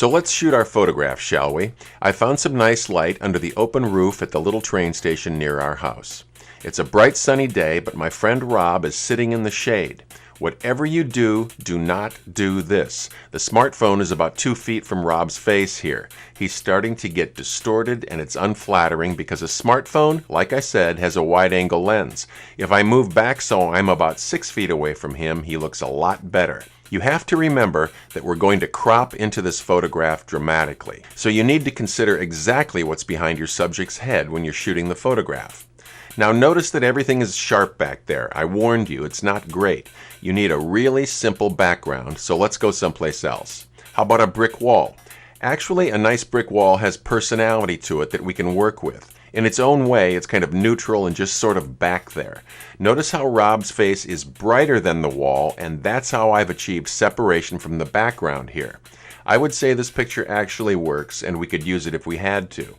So let's shoot our photograph, shall we? I found some nice light under the open roof at the little train station near our house. It's a bright sunny day, but my friend Rob is sitting in the shade. Whatever you do, do not do this. The smartphone is about 2 feet from Rob's face here. He's starting to get distorted and it's unflattering because a smartphone, like I said, has a wide-angle lens. If I move back so I'm about 6 feet away from him, he looks a lot better. You have to remember that we're going to crop into this photograph dramatically. So you need to consider exactly what's behind your subject's head when you're shooting the photograph. Now notice that everything is sharp back there. I warned you, it's not great. You need a really simple background, so let's go someplace else. How about a brick wall? Actually, a nice brick wall has personality to it that we can work with. In its own way, it's kind of neutral and just sort of back there. Notice how Rob's face is brighter than the wall, and that's how I've achieved separation from the background here. I would say this picture actually works, and we could use it if we had to.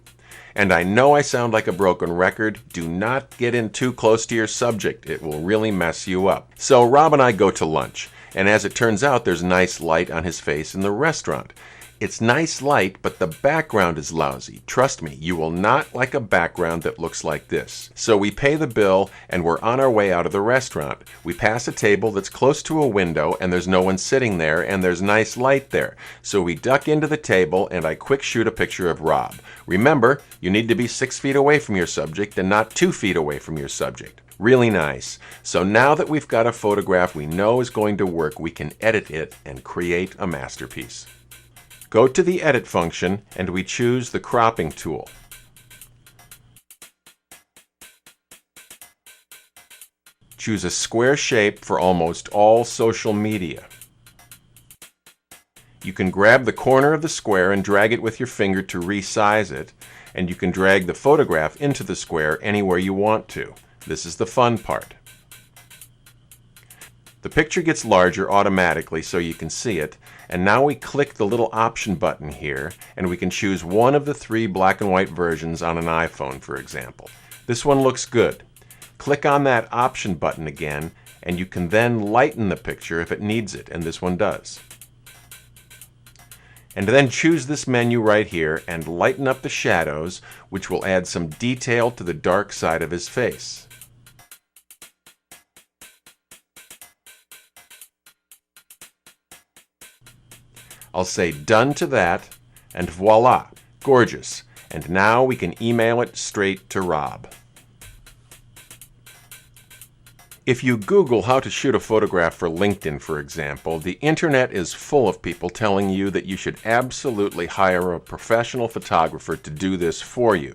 And I know I sound like a broken record. Do not get in too close to your subject. It will really mess you up. So Rob and I go to lunch, and as it turns out, there's nice light on his face in the restaurant. It's nice light, but the background is lousy. Trust me, you will not like a background that looks like this. So we pay the bill, and we're on our way out of the restaurant. We pass a table that's close to a window, and there's no one sitting there, and there's nice light there. So we duck into the table, and I quick shoot a picture of Rob. Remember, you need to be 6 feet away from your subject and not 2 feet away from your subject. Really nice. So now that we've got a photograph we know is going to work, we can edit it and create a masterpiece. Go to the Edit function, and we choose the Cropping tool. Choose a square shape for almost all social media. You can grab the corner of the square and drag it with your finger to resize it, and you can drag the photograph into the square anywhere you want to. This is the fun part. The picture gets larger automatically so you can see it, and now we click the little option button here, and we can choose one of the 3 black and white versions on an iPhone, for example. This one looks good. Click on that option button again, and you can then lighten the picture if it needs it, and this one does. And then choose this menu right here and lighten up the shadows, which will add some detail to the dark side of his face. I'll say done to that, and voila, gorgeous. And now we can email it straight to Rob. If you Google how to shoot a photograph for LinkedIn, for example, the internet is full of people telling you that you should absolutely hire a professional photographer to do this for you.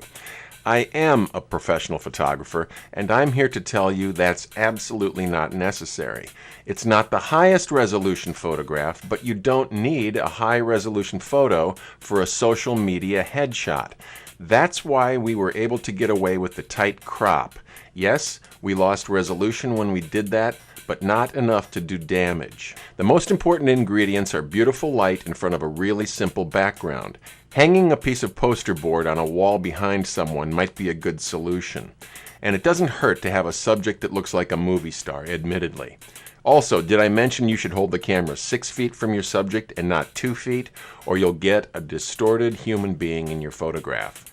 I am a professional photographer, and I'm here to tell you that's absolutely not necessary. It's not the highest resolution photograph, but you don't need a high resolution photo for a social media headshot. That's why we were able to get away with the tight crop. Yes, we lost resolution when we did that, but not enough to do damage. The most important ingredients are beautiful light in front of a really simple background. Hanging a piece of poster board on a wall behind someone might be a good solution. And it doesn't hurt to have a subject that looks like a movie star, admittedly. Also, did I mention you should hold the camera 6 feet from your subject and not 2 feet, or you'll get a distorted human being in your photograph?